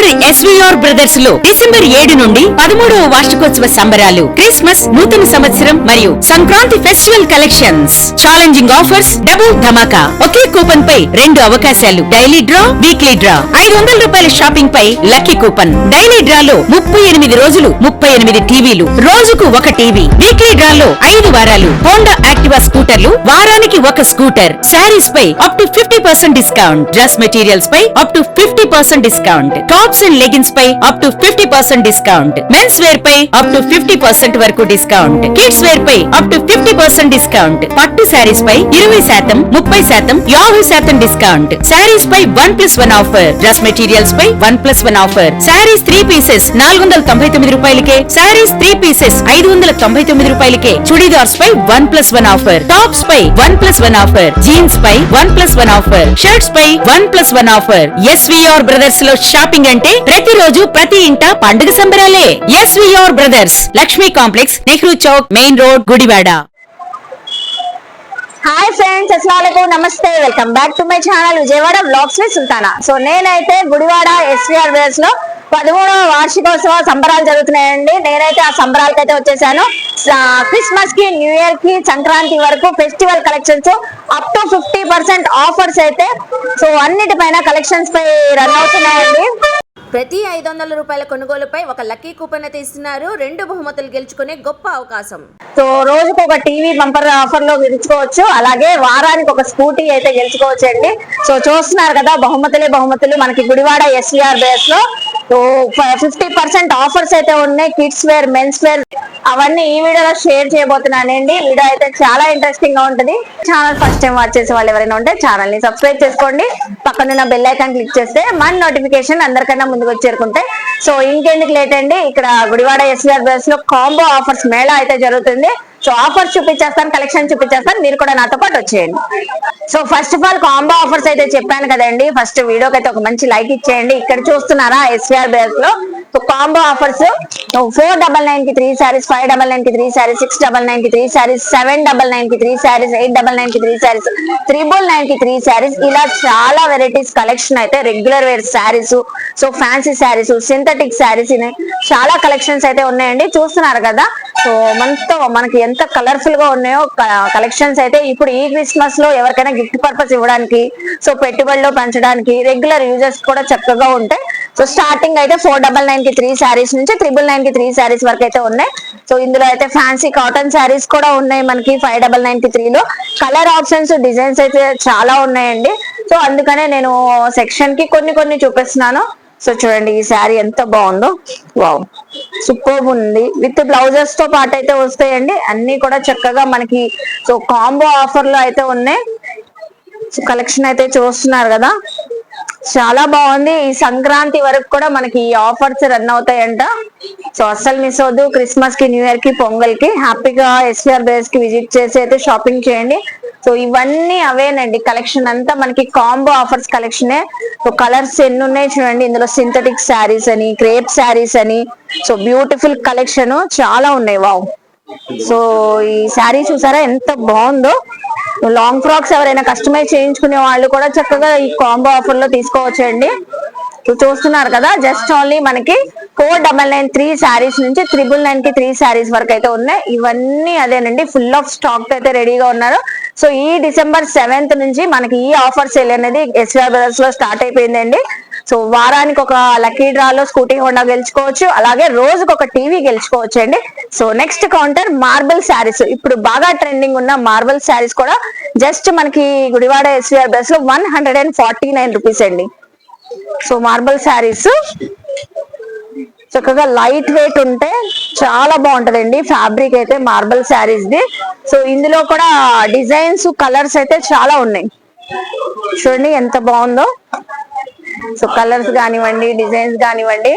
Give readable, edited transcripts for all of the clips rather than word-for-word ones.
మన SVR brothers లో December 7 నుండి 13వ వార్షికోత్సవ సంబరాలు, క్రిస్మస్, నూతన సంవత్సరం మరియు Sankranti festival collections, challenging offers, double ధమాకా, ఒకే కూపన్ పై 2 అవకాశాలు, డైలీ డ్రా, వీక్లీ డ్రా, 500 రూపాయల షాపింగ్ పై లక్కీ కూపన్, డైలీ డ్రాలో 38 రోజులు 38 టీవీలు, రోజుకు 1 టీవీ, వీక్లీ డ్రాలో 5 వారాలు, హోండా యాక్టివా స్కూటర్లు, వారానికి 1 స్కూటర్, శారీస్ పై up to 50% discount, dress materials పై up to 50% discount, tops and leggings పై up to 50% discount, men's wear పై అప్ టు 50% వరకు డిస్కౌంట్, కిడ్స్ వేర్ పై అప్ టు 50% డిస్కౌంట్, పట్టు శారీస్ పై 20%, 30%, 50% డిస్కౌంట్, శారీస్ పై 1+1 ఆఫర్, డ్రెస్ మెటీరియల్స్ పై 1+1 ఆఫర్, శారీస్ 3 పీసెస్ 499 రూపాయలకే, శారీస్ 3 పీసెస్ 599 రూపాయలకే, చుడీదార్స్ పై 1+1 ఆఫర్, టాప్స్ పై 1+1 ఆఫర్, జీన్స్ పై 1+1 ఆఫర్, షర్ట్స్ పై 1+1 ఆఫర్. ఎస్వీఆర్ బ్రదర్స్ లో షాపింగ్ అంటే ప్రతిరోజు ప్రతి ఇంట పండుగ సంబరాలే. SVR brothers, Lakshmi complex, Nehru Chowk, main road, Gudivada. Hi friends, అస్సలాముఅలైకుం, నమస్తే, welcome back to my channel Vijayawada vlogs with Sultana. So నేనైతే గుడివాడ ఎస్వీఆర్ బ్రదర్స్ లో 13వ వార్షికోత్సవ సంబరాలు జరుగుతున్నాయండి. నేనైతే ఆ సంబరాలకి అయితే వచ్చేసాను. క్రిస్మస్ కి, న్యూ ఇయర్ కి, సంక్రాంతి వరకు festival collections up to 50% offers అయితే సో అన్నిటిపైన కలెక్షన్స్ పై రన్ అవుతున్నాయండి. ప్రతి 500 రూపాయల కొనుగోలుపై ఒక లక్కీ కూపన్ అయితే ఇస్తున్నారు. 2 బహుమతులు గెలుచుకునే గొప్ప అవకాశం. సో రోజుకు ఒక టీవీ బంపర్ ఆఫర్ లో గెలుచుకోవచ్చు, అలాగే వారానికి ఒక స్కూటీ అయితే గెలుచుకోవచ్చు అండి. సో చూస్తున్నారు కదా, బహుమతులు మనకి గుడివాడ ఎస్వీఆర్ బేస్ లో 50% ఆఫర్స్ అయితే ఉన్నాయి. కిడ్స్ వేర్, మెన్స్ వేర్, అవన్నీ ఈ వీడియోలో షేర్ చేయబోతున్నానండి. వీడియో అయితే చాలా ఇంట్రెస్టింగ్ గా ఉంటుంది. ఛానల్ ఫస్ట్ టైం వాచ్ చేసే వాళ్ళు ఎవరైనా ఉంటే ఛానల్ ని సబ్స్క్రైబ్ చేసుకోండి. పక్కనున్న బెల్ ఐకాన్ క్లిక్ చేస్తే మన నోటిఫికేషన్ అందరికన్నా ముందుకు వచ్చి చేరుకుంటాయి. సో ఇంకెందుకు లేట్ అండి, ఇక్కడ గుడివాడ ఎస్వీఆర్ బేస్ లో కాంబో ఆఫర్స్ మేళా అయితే జరుగుతుంది. సో ఆఫర్స్ చూపించేస్తాను, కలెక్షన్ చూపించేస్తాను, మీరు కూడా నాతో పాటు వచ్చేయండి. So first of all combo offers అయితే చెప్పాను కదండి. ఫస్ట్ వీడియోకి అయితే ఒక మంచి లైక్ ఇచ్చేయండి. ఇక్కడ చూస్తున్నారా ఎస్వీఆర్ బేస్ లో సో కాంబో ఆఫర్స్ 499 కి 3 సారీస్, 599 కి 3 సారీస్, 699 కి 3 సారీస్, 799 కి 3 సారీస్, 899 కి 3 సారీస్, 999 కి 3 సారీస్, ఇలా చాలా వెరైటీస్ కలెక్షన్ అయితే, regular wear saris, so fancy saris, synthetic saris, చాలా కలెక్షన్స్ అయితే ఉన్నాయండి. చూస్తున్నారు కదా, సో మనకి ఎంత కలర్ఫుల్ గా ఉన్నాయో కలెక్షన్స్ అయితే. ఇప్పుడు ఈ క్రిస్మస్ లో ఎవరికైనా గిఫ్ట్ పర్పస్ ఇవ్వడానికి, సో పెట్టుబడిలో పెంచడానికి, రెగ్యులర్ యూజర్స్ కూడా చక్కగా ఉంటాయి. సో స్టార్టింగ్ అయితే 499 కి 3 సారీస్ నుంచి 999 కి 3 సారీస్ వరకు అయితే ఉన్నాయి. సో ఇందులో అయితే ఫ్యాన్సీ కాటన్ సారీస్ కూడా ఉన్నాయి మనకి 599 కి 3 లో. కలర్ ఆప్షన్స్, డిజైన్స్ అయితే చాలా ఉన్నాయండి. సో అందుకనే నేను సెక్షన్ కి కొన్ని చూపిస్తున్నాను. సో చూడండి, ఈ శారీ ఎంత బాగుందో, వావ్, సూపర్ ఉంది. విత్ బ్లౌజెస్ తో పాటు అయితే వస్తాయండి. అన్ని కూడా చక్కగా మనకి సో కాంబో ఆఫర్ లో అయితే ఉన్నాయి. సో కలెక్షన్ అయితే చూస్తున్నారు కదా, చాలా బాగుంది. ఈ సంక్రాంతి వరకు కూడా మనకి ఈ ఆఫర్స్ రన్ అవుతాయంట. సో అస్సలు మిస్ అవద్దు. క్రిస్మస్ కి, న్యూ ఇయర్ కి, పొంగల్ కి హ్యాపీగా ఎస్వీఆర్ బేస్ కి విజిట్ చేసి అయితే షాపింగ్ చేయండి. సో ఇవన్నీ అవేనండి, కలెక్షన్ అంతా మనకి కాంబో ఆఫర్స్ కలెక్షనే. సో కలర్స్ ఎన్ని ఉన్నాయి చూడండి. ఇందులో సింథటిక్ శారీస్ అని, క్రేప్ శారీస్ అని, సో బ్యూటిఫుల్ కలెక్షన్ చాలా ఉన్నాయి. వావ్, సో ఈ శారీ చూసారా ఎంత బాగుందో. లాంగ్ ఫ్రాక్స్ ఎవరైనా కస్టమైజ్ చేయించుకునే వాళ్ళు కూడా చక్కగా ఈ కాంబో ఆఫర్ లో తీసుకోవచ్చండి. చూస్తున్నారు కదా, జస్ట్ ఓన్లీ మనకి 499 3 సారీస్ నుంచి 999 కి 3 సారీస్ వరకు అయితే ఉన్నాయి. ఇవన్నీ అదేనండి, ఫుల్ ఆఫ్ స్టాక్ అయితే రెడీగా ఉన్నారు. సో ఈ డిసెంబర్ 7th నుంచి మనకి ఈ ఆఫర్ సేల్ అనేది ఎస్వీఆర్ బ్రదర్స్ లో స్టార్ట్ అయిపోయిందండి. సో వారానికి ఒక లక్కీ డ్రాలో స్కూటీ, హోండా గెలుచుకోవచ్చు, అలాగే రోజుకు ఒక టీవీ గెలుచుకోవచ్చు అండి. So next counter marble saris. ఇప్పుడు బాగా ట్రెండింగ్ ఉన్న మార్బుల్ శారీస్ కూడా జస్ట్ మనకి గుడివాడ ఎస్వీఆర్ బ్రదర్స్ లో 149 రూపీస్ అండి. సో మార్బుల్ శారీస్ చక్కగా లైట్ వెయిట్ ఉంటే చాలా బాగుంటదండి ఫ్యాబ్రిక్ అయితే మార్బుల్ శారీస్ ది. సో ఇందులో కూడా డిజైన్స్, కలర్స్ అయితే చాలా ఉన్నాయి. చూడండి ఎంత బాగుందో. సో కలర్స్ కానివ్వండి, డిజైన్స్ కానివ్వండి.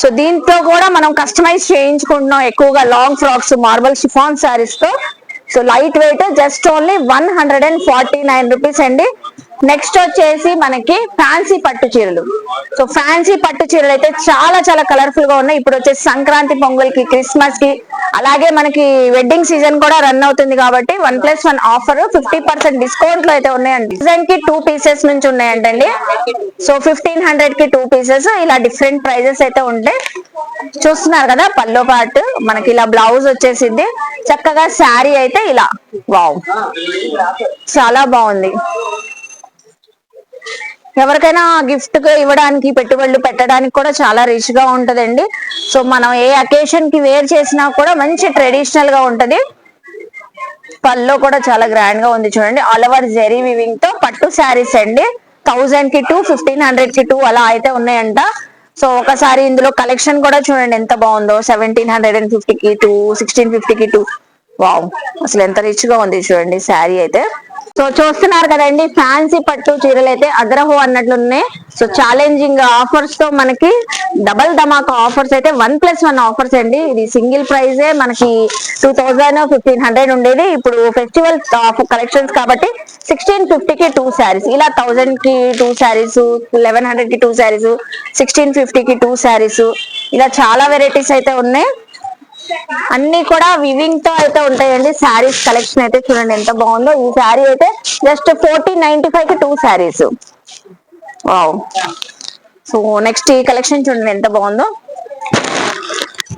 సో దీంట్లో కూడా మనం కస్టమైజ్ చేయించుకుంటున్నాం ఎక్కువగా long frocks, marble chiffon saris తో. So light weight, just only 149 rupees అండి. నెక్స్ట్ వచ్చేసి మనకి ఫ్యాన్సీ పట్టు చీరలు. సో ఫ్యాన్సీ పట్టు చీరలు అయితే చాలా చాలా కలర్ఫుల్ గా ఉన్నాయి. ఇప్పుడు వచ్చేసి సంక్రాంతి, పొంగల్కి, క్రిస్మస్ కి, అలాగే మనకి వెడ్డింగ్ సీజన్ కూడా రన్ అవుతుంది కాబట్టి 1+1 ఆఫర్ 50% డిస్కౌంట్ లో అయితే ఉన్నాయండి. డిజైన్ కి 2 పీసెస్ నుంచి ఉన్నాయంటండి. సో 1500 కి 2 పీసెస్, ఇలా డిఫరెంట్ ప్రైజెస్ అయితే ఉంటాయి. చూస్తున్నారు కదా పల్లో పార్ట్ మనకి ఇలా బ్లౌజ్ వచ్చేసింది. చక్కగా శారీ అయితే ఇలా వావ్ చాలా బాగుంది. ఎవరికైనా గిఫ్ట్ ఇవ్వడానికి, పెట్టుబడులు పెట్టడానికి కూడా చాలా రిచ్ గా ఉంటదండి. సో మనం ఏ అకేషన్ కి వేర్ చేసినా కూడా మంచి ట్రెడిషనల్ గా ఉంటది. పల్లో కూడా చాలా గ్రాండ్ గా ఉంది చూడండి. ఆల్ ఓవర్ జెరీ వివింగ్ తో పట్టు శారీస్ అండి. 1000 కి 2, 1500 కి 2 అలా అయితే ఉన్నాయంట. సో ఒకసారి ఇందులో కలెక్షన్ కూడా చూడండి ఎంత బాగుందో. 1750 కి 2, 1650 కి 2. వావ్ అసలు ఎంత రిచ్ గా ఉంది చూడండి శారీ అయితే. సో చూస్తున్నారు కదండి ఫ్యాన్సీ పట్టు చీరలు అయితే అగ్రహో అన్నట్లున్నాయి. సో ఛాలెంజింగ్ ఆఫర్స్ తో మనకి డబల్ ధమాకా ఆఫర్స్ అయితే 1+1 ఆఫర్స్ అండి. ఇది సింగిల్ ప్రైజే మనకి 2000, 1500 ఉండేది. ఇప్పుడు ఫెస్టివల్ కలెక్షన్స్ కాబట్టి 1650 కి 2 శారీస్, ఇలా 1000 కి 2 శారీస్, 1100 కి 2 శారీస్, 1650 కి 2 శారీస్, ఇలా చాలా వెరైటీస్ అయితే ఉన్నాయి. అన్ని కూడా వివింగ్ తో అయితే ఉంటాయండి. శారీస్ కలెక్షన్ అయితే చూడండి ఎంత బాగుందో. ఈ శారీ అయితే జస్ట్ 1495 కి 2 శారీస్. వావ్. సో నెక్స్ట్ ఈ కలెక్షన్ చూడండి ఎంత బాగుందో.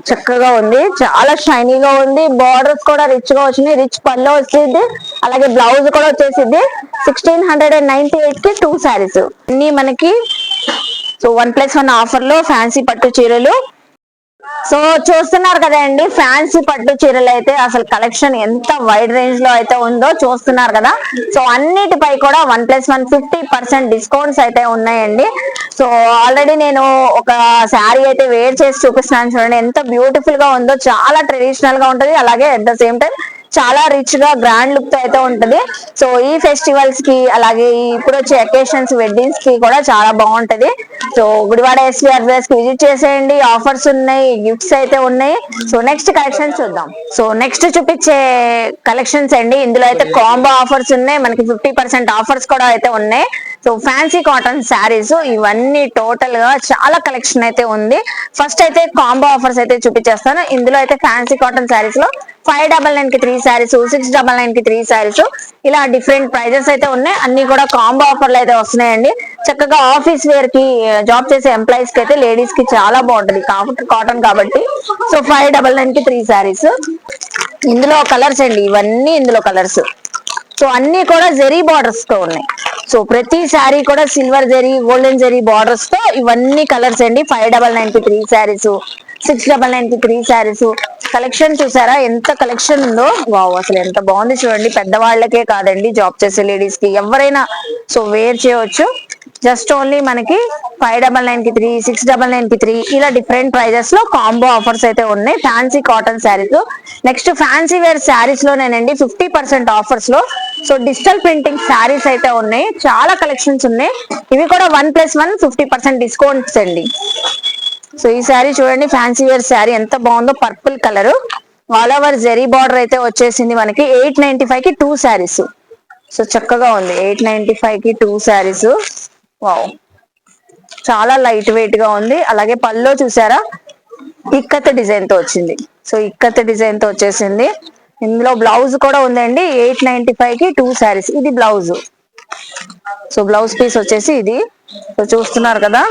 చక్కగా ఉంది, చాలా షైనీగా ఉంది. బార్డర్స్ కూడా రిచ్ గా వచ్చినాయి. రిచ్ పల్లో వచ్చేది, అలాగే బ్లౌజ్ కూడా వచ్చేసింది. 1698 కి 2 శారీస్. అన్ని మనకి సో 1+1 ఆఫర్ లో ఫ్యాన్సీ పట్టు చీరలు. సో చూస్తున్నారు కదండి ఫ్యాన్సీ పట్టు చీరలు అయితే అసలు కలెక్షన్ ఎంత వైడ్ రేంజ్ లో అయితే ఉందో చూస్తున్నారు కదా. సో అన్నిటిపై కూడా 1+1 50% డిస్కౌంట్స్ అయితే ఉన్నాయండి. సో ఆల్రెడీ నేను ఒక శారీ అయితే వేర్ చేసి చూపిస్తున్నాను చూడండి ఎంత బ్యూటిఫుల్ గా ఉందో. చాలా ట్రెడిషనల్ గా ఉంటది, అలాగే అట్ ద సేమ్ టైం చాలా రిచ్ గా గ్రాండ్ లుక్ తో అయితే ఉంటది. సో ఈ ఫెస్టివల్స్ కి, అలాగే ఇప్పుడు వచ్చే అకేషన్స్, వెడ్డింగ్స్ కి కూడా చాలా బాగుంటది. సో గుడివాడ ఎస్వీఆర్ బ్రదర్స్ కి విజిట్ చేసేయండి. ఆఫర్స్ ఉన్నాయి, గిఫ్ట్స్ అయితే ఉన్నాయి. సో నెక్స్ట్ కలెక్షన్స్ చూద్దాం. సో నెక్స్ట్ చూపించే కలెక్షన్స్ అండి. ఇందులో అయితే కాంబో ఆఫర్స్ ఉన్నాయి, మనకి 50% ఆఫర్స్ కూడా అయితే ఉన్నాయి. సో ఫ్యాన్సీ కాటన్ శారీస్ ఇవన్నీ టోటల్ గా చాలా కలెక్షన్ అయితే ఉంది. ఫస్ట్ అయితే కాంబో ఆఫర్స్ అయితే చూపించేస్తాను. ఇందులో అయితే ఫ్యాన్సీ కాటన్ శారీస్ లో 599 కి 3 శారీస్, 699 కి 3 శారీస్, ఇలా డిఫరెంట్ ప్రైజెస్ అయితే ఉన్నాయి. అన్ని కూడా కాంబో ఆఫర్లు అయితే వస్తున్నాయండి. చక్కగా ఆఫీస్ వేర్ కి, జాబ్ చేసే ఎంప్లాయీస్ కి అయితే, లేడీస్ కి చాలా బాగుంటది కాటన్ కాబట్టి. సో 599 కి 3 శారీస్. ఇందులో కలర్స్ అండి ఇవన్నీ, ఇందులో కలర్స్. సో అన్ని కూడా జెరీ బార్డర్స్ తో ఉన్నాయి. సో ప్రతి శారీ కూడా silver zari, golden zari borders తో ఇవన్నీ కలర్స్ అండి. 599 కి 3 శారీస్, 699 కి 3 శారీస్. కలెక్షన్ చూసారా ఎంత కలెక్షన్ ఉందో. వావ్ అసలు ఎంత బాగుంది చూడండి. పెద్దవాళ్ళకే కాదండి, జాబ్ చేసే లేడీస్ కి ఎవరైనా సో వేర్ చేయవచ్చు. జస్ట్ ఓన్లీ మనకి 599 కి 3, 699 కి 3, ఇలా డిఫరెంట్ ప్రైజెస్ లో కాంబో ఆఫర్స్ అయితే ఉన్నాయి. Fancy cotton saris. Next fancy wear saris లోనేనండి 50% ఆఫర్స్ లో సో డిజిటల్ ప్రింటింగ్ శారీస్ అయితే ఉన్నాయి. చాలా కలెక్షన్స్ ఉన్నాయి. ఇవి కూడా 1+1 50% డిస్కౌంట్స్ అండి. సో ఈ శారీ చూడండి, ఫ్యాన్సీ వేర్ శారీ ఎంత బాగుందో. Purple colour, all over zari border అయితే వచ్చేసింది మనకి. 895 కి 2 శారీస్. సో చక్కగా ఉంది. 895 కి 2 శారీస్. వావ్ చాలా లైట్ వెయిట్ గా ఉంది. అలాగే పల్లో చూసారా ఇక్కత్ డిజైన్ తో వచ్చింది. సో ఇక్కత్ డిజైన్ తో వచ్చేసింది. ఇందులో బ్లౌజ్ కూడా ఉందండి. 895 కి 2 శారీస్. ఇది బ్లౌజ్. సో బ్లౌజ్ పీస్ వచ్చేసి ఇది. సో చూస్తున్నారు కదా.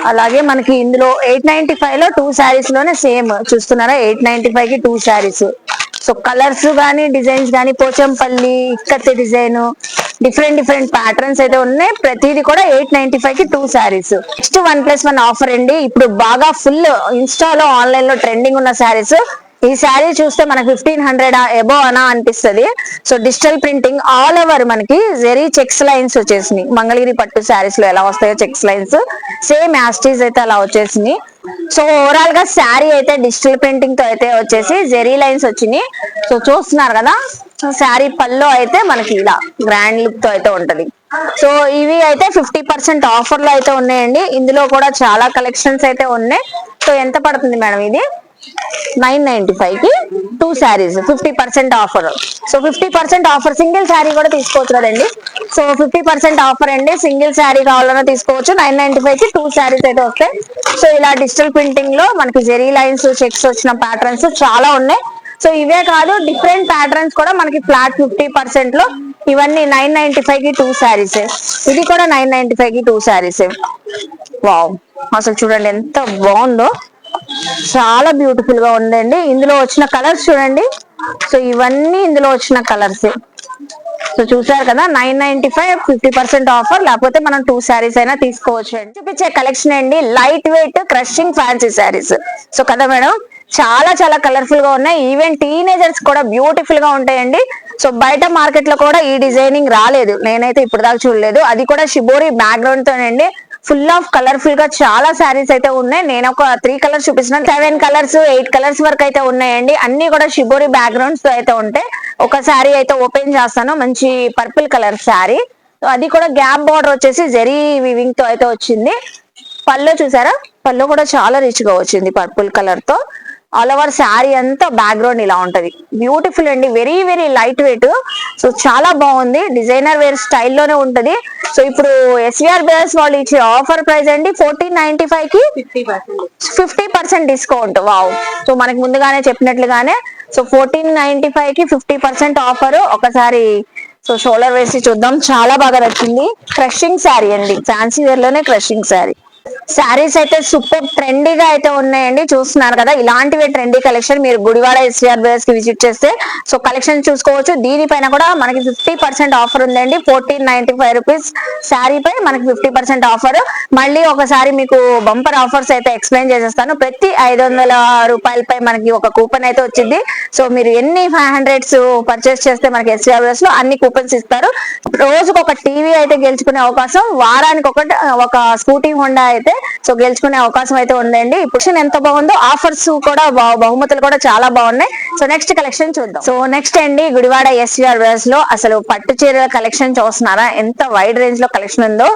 అలాగే మనకి ఇందులో 895 లో 2 శారీస్ లోనే సేమ్ చూస్తున్నారా. 895 కి 2 శారీస్. సో కలర్స్ గానీ, డిజైన్స్ గానీ, Pochampally, ikat design, different patterns అయితే ఉన్నాయి. ప్రతిదీ కూడా 895 కి 2 శారీస్. నెక్స్ట్ 1+1 ఆఫర్ అండి. ఇప్పుడు బాగా ఫుల్ ఇన్స్టాలో, ఆన్లైన్ లో ట్రెండింగ్ ఉన్న శారీస్. ఈ శారీ చూస్తే మనకి 1500 ఎబో అనా అనిపిస్తుంది. So digital printing all over మనకి జెరీ చెక్స్ లైన్స్ వచ్చేసినాయి. మంగళగిరి పట్టు శారీస్ లో ఎలా వస్తాయో చెక్స్ లైన్స్ సేమ్ యాస్టీస్ అయితే అలా వచ్చేసినాయి. సో ఓవరాల్ గా శారీ అయితే డిజిటల్ ప్రింటింగ్ తో అయితే వచ్చేసి జెరీ లైన్స్ వచ్చినాయి. సో చూస్తున్నారు కదా. శారీ పల్లో అయితే మనకి ఇలా గ్రాండ్ లుక్ తో అయితే ఉంటది. సో ఇవి అయితే 50% ఆఫర్ లో అయితే ఉన్నాయండి. ఇందులో కూడా చాలా కలెక్షన్స్ అయితే ఉన్నాయి. సో ఎంత పడుతుంది మేడం ఇది? 995 కి 2 saris 50% offer. So 50% offer, single sari కూడా తీసుకోవచ్చు కదండి. సో 50% ఆఫర్ అండి, సింగిల్ శారీ కావాలన్నా తీసుకోవచ్చు. 995 కి 2 శారీస్ అయితే వస్తాయి. సో ఇలా డిజిటల్ ప్రింటింగ్ లో మనకి జెరీ లైన్స్, చెక్స్ వచ్చిన ప్యాటర్న్స్ చాలా ఉన్నాయి. సో ఇవే కాదు, డిఫరెంట్ ప్యాటర్న్స్ కూడా మనకి ఫ్లాట్ 50% లో ఇవన్నీ 995 కి 2 శారీస్. ఇది కూడా 995 కి 2 శారీస్. వావ్, అసలు చూడండి ఎంత బాగుందో, చాలా బ్యూటిఫుల్ గా ఉందండి. ఇందులో వచ్చిన కలర్స్ చూడండి. సో ఇవన్నీ ఇందులో వచ్చిన కలర్స్. సో చూసారు కదా, 995 50% ఆఫర్, లేకపోతే మనం 2 శారీస్ అయినా తీసుకోవచ్చు అండి. చూపించే కలెక్షన్ అండి light weight crushing fancy saris. So కదా మేడం, చాలా చాలా కలర్ఫుల్ గా ఉన్నాయి. ఈవెన్ టీనేజర్స్ కూడా బ్యూటిఫుల్ గా ఉంటాయండి. సో బయట మార్కెట్ లో కూడా ఈ డిజైనింగ్ రాలేదు, నేనైతే ఇప్పుడు దాకా చూడలేదు. అది కూడా షిబోరి బ్యాక్గ్రౌండ్ తోనండి, ఫుల్ ఆఫ్ కలర్ఫుల్ గా చాలా శారీస్ అయితే ఉన్నాయి. నేను ఒక 3 కలర్స్ చూపిస్తున్నాను, 7 కలర్స్ 8 కలర్స్ వరకు అయితే ఉన్నాయండి. అన్ని కూడా షిబోరి బ్యాక్గ్రౌండ్స్ తో అయితే ఉంటాయి. ఒక శారీ అయితే ఓపెన్ చేస్తాను, మంచి పర్పుల్ కలర్ శారీ. అది కూడా గ్యాప్ బార్డర్ వచ్చేసి జెరీ వీవింగ్ తో అయితే వచ్చింది. పళ్ళు చూసారా, పళ్ళు కూడా చాలా రిచ్ గా వచ్చింది పర్పుల్ కలర్ తో. ఆల్ ఓవర్ శారీ అంతా బ్యాక్గ్రౌండ్ ఇలా ఉంటది. బ్యూటిఫుల్ అండి, very very light weight. So చాలా బాగుంది, డిజైనర్ వేర్ స్టైల్లోనే ఉంటది. సో ఇప్పుడు ఎస్విఆర్ బ్రదర్స్ వాళ్ళు ఇచ్చే ఆఫర్ ప్రైస్ అండి 1495 కి 50% డిస్కౌంట్. వావ్, సో మనకి ముందుగానే చెప్పినట్లుగానే సో 1495 కి 50% ఆఫర్. ఒకసారి సో షోల్డర్ వేసి చూద్దాం, చాలా బాగా నచ్చింది. క్రషింగ్ శారీ అండి, ఫ్యాన్సీ వేర్ లోనే క్రషింగ్ శారీ. శారీస్ అయితే సూపర్ ట్రెండీగా అయితే ఉన్నాయండి, చూస్తున్నారు కదా. ఇలాంటివి ట్రెండీ కలెక్షన్ మీరు గుడివాడ ఎస్విఆర్ బ్రదర్స్ కి విజిట్ చేస్తే సో కలెక్షన్ చూసుకోవచ్చు. దీనిపైన కూడా మనకి 50% ఆఫర్ ఉందండి. 1495 రూపీస్ శారీ పై మనకి 50% ఆఫర్. మళ్ళీ ఒకసారి మీకు బంపర్ ఆఫర్స్ అయితే ఎక్స్ప్లెయిన్ చేసేస్తాను. ప్రతి 500 రూపాయలపై మనకి ఒక కూపన్ అయితే వచ్చింది. సో మీరు ఎన్ని 500s పర్చేస్ చేస్తే మనకి ఎస్విఆర్ బ్రదర్స్ లో అన్ని కూపన్స్ ఇస్తారు. రోజుకు ఒక టీవీ అయితే గెలుచుకునే అవకాశం, వారానికి ఒక స్కూటీ హోండా అయితే సో గెలుచుకునే అవకాశం అయితే ఉందండి. ఇప్పుడు ఎంత బాగుందో, ఆఫర్స్ కూడా బహుమతులు కూడా చాలా బాగున్నాయి. సో నెక్స్ట్ కలెక్షన్ చూద్దాం. సో నెక్స్ట్ అండి గుడివాడ ఎస్విఆర్ బ్రదర్స్ లో అసలు పట్టు చీరల కలెక్షన్ చూస్తున్నారా, ఎంత వైడ్ రేంజ్ లో కలెక్షన్ ఉందో.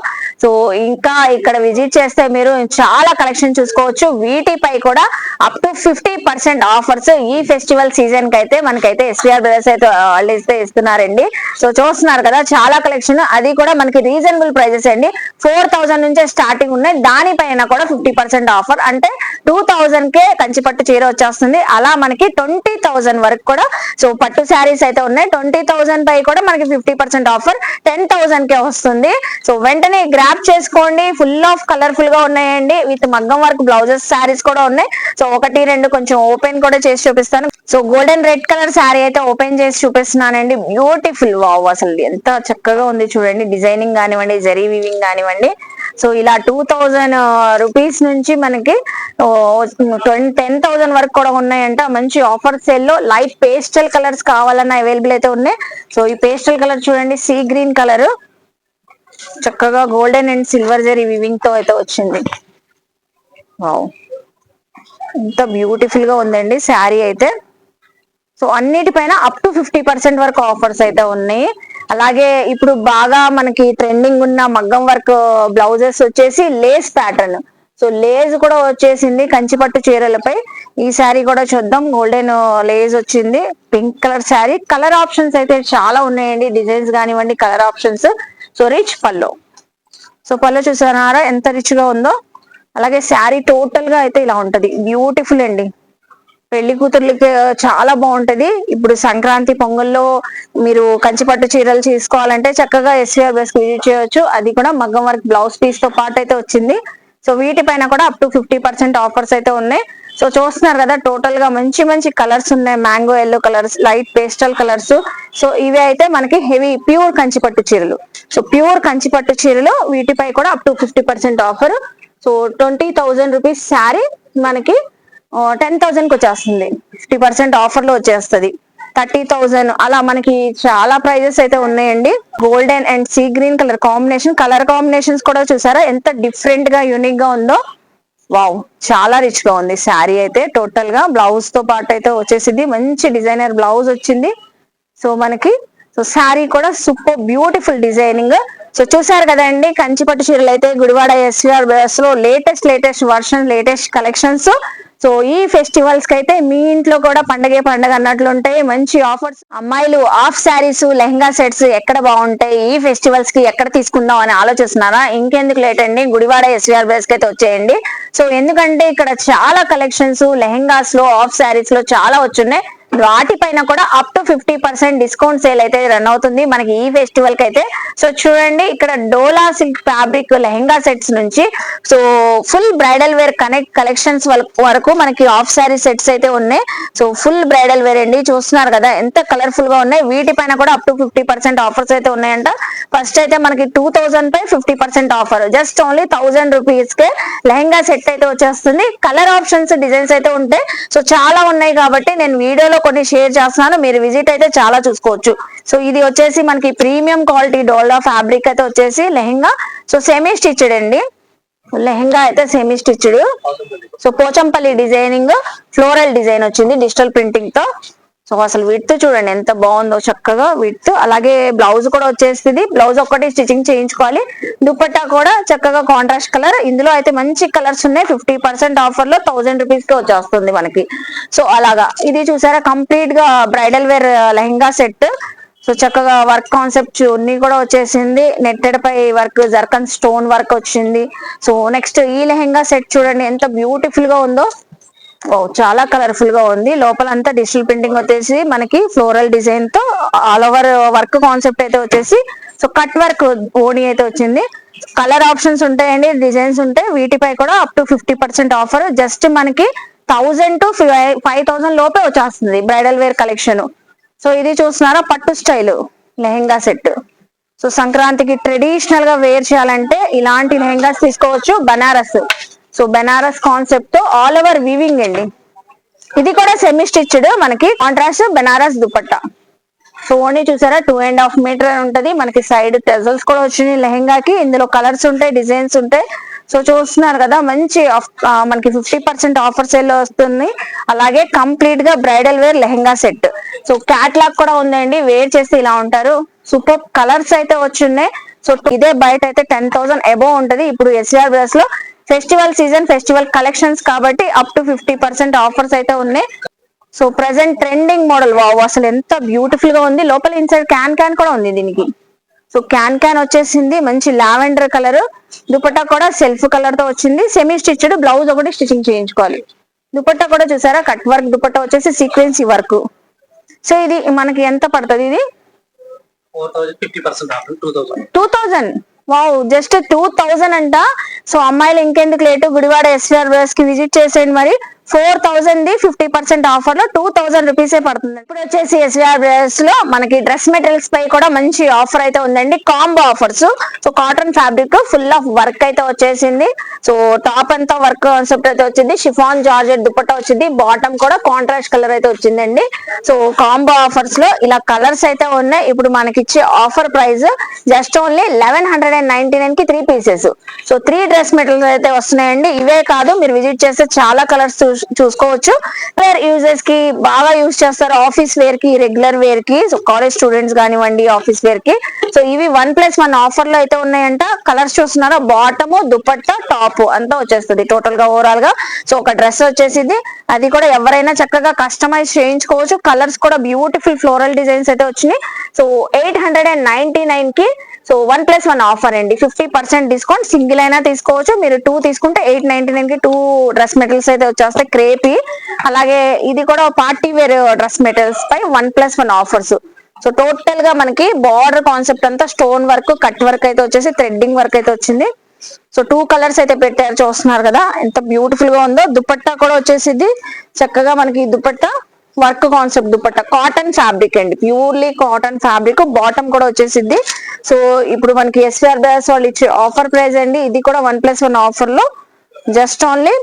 సో ఇంకా ఇక్కడ విజిట్ చేస్తే మీరు చాలా కలెక్షన్ చూసుకోవచ్చు. వీటిపై కూడా అప్ టు 50% ఆఫర్స్ ఈ ఫెస్టివల్ సీజన్ కి అయితే మనకైతే ఎస్విఆర్ బ్రదర్స్ అయితే హాలిడేస్ ఇస్తున్నారండి. సో చూస్తున్నారు కదా, చాలా కలెక్షన్, అది కూడా మనకి రీజనబుల్ ప్రైజెస్ అండి. 4000 నుంచే స్టార్టింగ్ ఉన్నాయి, దానిపైన కూడా 50% ఆఫర్. అంటే 2000 కే కంచిపట్టు చీర వచ్చేస్తుంది. అలా మనకి 20,000 వరకు కూడా సో పట్టు శారీస్ అయితే ఉన్నాయి. 20,000 పై కూడా మనకి 50% ఆఫర్ 10,000 కే వస్తుంది. సో వెంటనే గ్రాప్ చేసుకోండి, ఫుల్ ఆఫ్ కలర్ఫుల్ గా ఉన్నాయండి. విత్ మగ్గం వర్క్ బ్లౌజెస్ శారీస్ కూడా ఉన్నాయి. సో 1, 2 కొంచెం ఓపెన్ కూడా చేసి చూపిస్తాను. So golden red colour sari అయితే ఓపెన్ చేసి చూపిస్తున్నానండి. బ్యూటిఫుల్, వావ్, అసలు ఎంత చక్కగా ఉంది చూడండి. డిజైనింగ్ కానివ్వండి, జరీ వీవింగ్ కానివ్వండి. సో ఇలా 2000 రూపీస్ నుంచి మనకి 10,000 వరకు కూడా ఉన్నాయంట. మంచి ఆఫర్ సేల్ లో లైట్ పేస్టల్ కలర్స్ కావాలన్నా అవైలబుల్ అయితే ఉన్నాయి. సో ఈ పేస్టల్ కలర్ చూడండి, సీ గ్రీన్ కలర్, చక్కగా golden and silver zari weaving తో అయితే వచ్చింది. వావ్, ఎంత బ్యూటిఫుల్ గా ఉందండి శారీ అయితే. సో అన్నిటిపైన అప్ టు 50% వరకు ఆఫర్స్ అయితే ఉన్నాయి. అలాగే ఇప్పుడు బాగా మనకి ట్రెండింగ్ ఉన్న మగ్గం వర్క్ బ్లౌజెస్ వచ్చేసి లేస్ ప్యాటర్న్. సో లేస్ కూడా వచ్చేసింది కంచిపట్టు చీరలపై. ఈ శారీ కూడా చూద్దాం, గోల్డెన్ లేస్ వచ్చింది, pink colour sari. Colour options అయితే చాలా ఉన్నాయండి, డిజైన్స్ కానివ్వండి, కలర్ ఆప్షన్స్. సో రిచ్ పళ్ళు. సో పళ్ళు చూసారా ఎంత రిచ్ గా ఉందో. అలాగే శారీ టోటల్ గా అయితే ఇలా ఉంటది, బ్యూటిఫుల్ అండి. పెళ్లి కూతుర్లకి చాలా బాగుంటది. ఇప్పుడు సంక్రాంతి పొంగల్లో మీరు కంచిపట్టు చీరలు తీసుకోవాలంటే చక్కగా ఎస్విఆర్ బ్రదర్స్ విజిట్ చేయొచ్చు. అది కూడా మగ్గం వర్క్ బ్లౌజ్ పీస్ తో పాటు అయితే వచ్చింది. సో వీటిపైన కూడా అప్ టు 50% ఆఫర్స్ అయితే ఉన్నాయి. సో చూస్తున్నారు కదా, టోటల్ గా మంచి మంచి కలర్స్ ఉన్నాయి. Mango yellow colours, light pastel colours. So ఇవి అయితే మనకి హెవీ ప్యూర్ కంచిపట్టు చీరలు. సో ప్యూర్ కంచిపట్టు చీరలు వీటిపై కూడా up to 50% offer. So 20,000 rupees sari మనకి 10,000 కి వచ్చేస్తుంది. 50% ఆఫర్ లో వచ్చేస్తుంది. 30,000 అలా మనకి చాలా ప్రైజెస్ అయితే ఉన్నాయండి. Golden and sea green colour combination, colour combinations కూడా చూసారా ఎంత డిఫరెంట్ గా యూనిక్ గా ఉందో. వావ్, చాలా రిచ్ గా ఉంది శారీ అయితే. టోటల్ గా బ్లౌజ్ తో పాటు అయితే వచ్చేసింది, మంచి డిజైనర్ బ్లౌజ్ వచ్చింది. సో మనకి సో శారీ కూడా సూపర్ బ్యూటిఫుల్ డిజైనింగ్. సో చూసారు కదండి, కంచిపట్టు చీరలు అయితే గుడివాడ ఎస్విఆర్ బ్రదర్స్ లో latest version, latest collections. So ఈ ఫెస్టివల్స్ కి అయితే మీ ఇంట్లో కూడా పండగే పండగ అన్నట్లు ఉంటాయి, మంచి ఆఫర్స్. అమ్మాయిలు హాఫ్ శారీస్ లెహంగా సెట్స్ ఎక్కడ బాగుంటాయి, ఈ ఫెస్టివల్స్ కి ఎక్కడ తీసుకుందాం అని ఆలోచిస్తున్నారా? ఇంకెందుకు లేట్ అండి, గుడివాడ ఎస్విఆర్ బ్రదర్స్ కి అయితే వచ్చేయండి. సో ఎందుకంటే ఇక్కడ చాలా కలెక్షన్స్ లెహంగాస్ లో హాఫ్ శారీస్ లో చాలా వచ్చున్నాయి. వాటిపైన కూడా అప్ టు 50% డిస్కౌంట్ సేల్ అయితే రన్ అవుతుంది మనకి ఈ ఫెస్టివల్ కి అయితే. సో చూడండి ఇక్కడ Dola silk fabric lehenga sets నుంచి so full bridal wear collections వరకు మనకి హాఫ్ శారీ సెట్స్ అయితే ఉన్నాయి. సో ఫుల్ బ్రైడల్ వేర్ అండి, చూస్తున్నారు కదా ఎంత కలర్ఫుల్ గా ఉన్నాయి. వీటిపైన కూడా అప్ టు 50% ఆఫర్స్ అయితే ఉన్నాయంట. ఫస్ట్ అయితే మనకి 2000 పై 50% ఆఫర్, జస్ట్ ఓన్లీ 1000 రూపీస్ కే లెహంగా సెట్ అయితే వచ్చేస్తుంది. కలర్ ఆప్షన్స్ డిజైన్స్ అయితే ఉంటాయి. సో చాలా ఉన్నాయి కాబట్టి నేను వీడియోలో కొన్ని షేర్ చేస్తున్నాను, మీరు విజిట్ అయితే చాలా చూసుకోవచ్చు. సో ఇది వచ్చేసి మనకి ప్రీమియం క్వాలిటీ డోలా ఫ్యాబ్రిక్ అయితే వచ్చేసి లెహంగా. సో సెమీ స్టిచ్డ్ అండి, లెహంగా అయితే semi stitched. So Pochampally designing floral design వచ్చింది డిజిటల్ ప్రింటింగ్ తో. సో అసలు విడ్త్ చూడండి ఎంత బాగుందో, చక్కగా విడ్త్. అలాగే బ్లౌజ్ కూడా వచ్చేస్తుంది, బ్లౌజ్ ఒక్కటి స్టిచ్చింగ్ చేయించుకోవాలి. దుపట్టా కూడా చక్కగా కాంట్రాస్ట్ కలర్. ఇందులో అయితే మంచి కలర్స్ ఉన్నాయి. 50% ఆఫర్ లో 1000 రూపీస్ కి వచ్చేస్తుంది మనకి. సో అలాగా ఇది చూసారా కంప్లీట్ గా bridal wear lehenga set. So చక్కగా వర్క్ కాన్సెప్ట్ చున్నీ కూడా వచ్చేసింది, నెట్టెడ్ పై వర్క్, జర్కన్ స్టోన్ వర్క్ వచ్చింది. సో నెక్స్ట్ ఈ లెహంగా సెట్ చూడండి ఎంత బ్యూటిఫుల్ గా ఉందో, చాలా కలర్ఫుల్ గా ఉంది. లోపల అంతా డిజిటల్ ప్రింటింగ్ వచ్చేసి మనకి ఫ్లోరల్ డిజైన్ తో ఆల్ ఓవర్ వర్క్ కాన్సెప్ట్ అయితే వచ్చేసి సో కట్ వర్క్ ఓణి అయితే వచ్చింది. కలర్ ఆప్షన్స్ ఉంటాయండి, డిజైన్స్ ఉంటాయి. వీటిపై కూడా అప్ టు 50% ఆఫర్. జస్ట్ మనకి 1000 to 5000 లోపే వచ్చేస్తుంది బ్రైడల్ వేర్ కలెక్షన్. సో ఇది చూస్తున్నారా పట్టు స్టైల్ లెహంగా సెట్. సో సంక్రాంతికి ట్రెడిషనల్ గా వేర్ చేయాలంటే ఇలాంటి లెహంగాస్ తీసుకోవచ్చు. బనారస్, సో బనారస్ కాన్సెప్ట్ తో ఆల్ ఓవర్ వీవింగ్ అండి. ఇది కూడా సెమీ స్టిచ్డ్ మనకి contrast Banaras dupatta. So only చూసారా 2.5 మీటర్ ఉంటది మనకి. సైడ్ టెజల్స్ కూడా వచ్చినాయి లెహంగాకి. ఇందులో కలర్స్ ఉంటాయి, డిజైన్స్ ఉంటాయి. సో చూస్తున్నారు కదా మంచి మనకి 50% ఆఫర్ సేల్ లో వస్తుంది. అలాగే కంప్లీట్ గా bridal wear lehenga set. So catalogue కూడా ఉందండి, వేర్ చేస్తే ఇలా ఉంటారు. సూపర్ కలర్స్ అయితే వచ్చున్నాయి. సో ఇదే బయట అయితే 10,000 అబోవ్ ఉంటది. ఇప్పుడు ఎస్విఆర్ బ్రదర్స్ లో ఫెస్టివల్ సీజన్, ఫెస్టివల్ కలెక్షన్స్ కాబట్టి అప్ టు 50% ఆఫర్స్ అయితే ఉన్నాయి. So present trending model, wow అసలు ఎంత బ్యూటిఫుల్ గా ఉంది. లోపల ఇన్సైడ్ క్యాన్ కూడా ఉంది దీనికి. సో క్యాన్ వచ్చేసింది మంచి లావెండర్ కలర్. దుపట్టా కూడా సెల్ఫ్ కలర్ తో వచ్చింది, సెమీ స్టిచ్డ్. బ్లౌజ్ ఒకటి స్టిచ్చింగ్ చేయించుకోవాలి. దుపట్టా కూడా చూసారా కట్ వర్క్ దుపట్టా వచ్చేసి సీక్వెన్సీ వర్క్. సో ఇది మనకి ఎంత పడుతుంది? ఇది 2000. వావ్ జస్ట్ 2000 అంట. సో అమ్మాయిలు ఇంకెందుకు లేటు, గుడివాడ ఎస్విఆర్ బ్రదర్స్ కి విజిట్ చేసేయండి. మరి 4000 ది 50% ఆఫర్ లో 2000 రూపీసే పడుతుంది. ఇప్పుడు వచ్చేసి ఎస్విఆర్ బ్రదర్స్ లో మనకి డ్రెస్ మెటీరియల్స్ పై కూడా మంచి ఆఫర్ అయితే ఉందండి, combo offers. So cotton fabric full of work అయితే వచ్చేసింది. సో టాప్ అంతా వర్క్ కాన్సెప్ట్ అయితే వచ్చింది. షిఫాన్ జార్జెట్ దుపట్టా వచ్చింది. బాటమ్ కూడా కాంట్రాస్ట్ కలర్ అయితే వచ్చిందండి. సో కాంబో ఆఫర్స్ లో ఇలా కలర్స్ అయితే ఉన్నాయి. ఇప్పుడు మనకి ఇచ్చే ఆఫర్ ప్రైస్ జస్ట్ ఓన్లీ 1199 కి 3 పీసెస్. సో 3 డ్రెస్ మెటీరియల్స్ అయితే వస్తున్నాయండి. ఇవే కాదు, మీరు విజిట్ చేస్తే చాలా కలర్స్ చూసుకోవచ్చు. వేర్ యూజర్స్ కి బాగా యూజ్ చేస్తారు, ఆఫీస్ వేర్ కి, రెగ్యులర్ వేర్ కి. సో కాలేజ్ స్టూడెంట్స్ కానివ్వండి, ఆఫీస్ వేర్ కి. సో ఇవి 1+1 ఆఫర్ లో అయితే ఉన్నాయంట. కలర్స్ చూస్తున్నారా, బాటమ్, దుపట్టా, టాప్ అంతా వచ్చేస్తుంది టోటల్ గా ఓవరాల్ గా. సో ఒక డ్రెస్ వచ్చేసింది, అది కూడా ఎవరైనా చక్కగా కస్టమైజ్ చేయించుకోవచ్చు. కలర్స్ కూడా బ్యూటిఫుల్ ఫ్లోరల్ డిజైన్స్ అయితే వచ్చినాయి. సో 899 కి సో 1+1 ఆఫర్ అండి, 50% డిస్కౌంట్. సింగిల్ అయినా తీసుకోవచ్చు, మీరు 2 తీసుకుంటే 899 కి 2 డ్రెస్ మెటీరియల్స్ అయితే వచ్చేస్తాయి క్రేపీ. అలాగే ఇది కూడా పార్టీ వేర్ డ్రెస్ మెటీరియల్స్ పై 1+1 ఆఫర్స్. సో టోటల్ గా మనకి బార్డర్ కాన్సెప్ట్ అంతా స్టోన్ వర్క్, కట్ వర్క్ అయితే వచ్చేసి థ్రెడ్డింగ్ వర్క్ అయితే వచ్చింది. సో 2 కలర్స్ అయితే పెట్టారు, చూస్తున్నారు కదా ఎంత బ్యూటిఫుల్ గా ఉందో. దుపట్టా కూడా వచ్చేసింది చక్కగా మనకి. Dupatta work concept dupatta, cotton fabric అండి, ప్యూర్లీ కాటన్ ఫ్యాబ్రిక్. బాటమ్ కూడా వచ్చేసింది. సో ఇప్పుడు మనకి ఎస్విఆర్ బ్రదర్స్ వాళ్ళు ఇచ్చే ఆఫర్ ప్రైస్ అండి, ఇది కూడా 1+1 ఆఫర్ లో జస్ట్ ఓన్లీ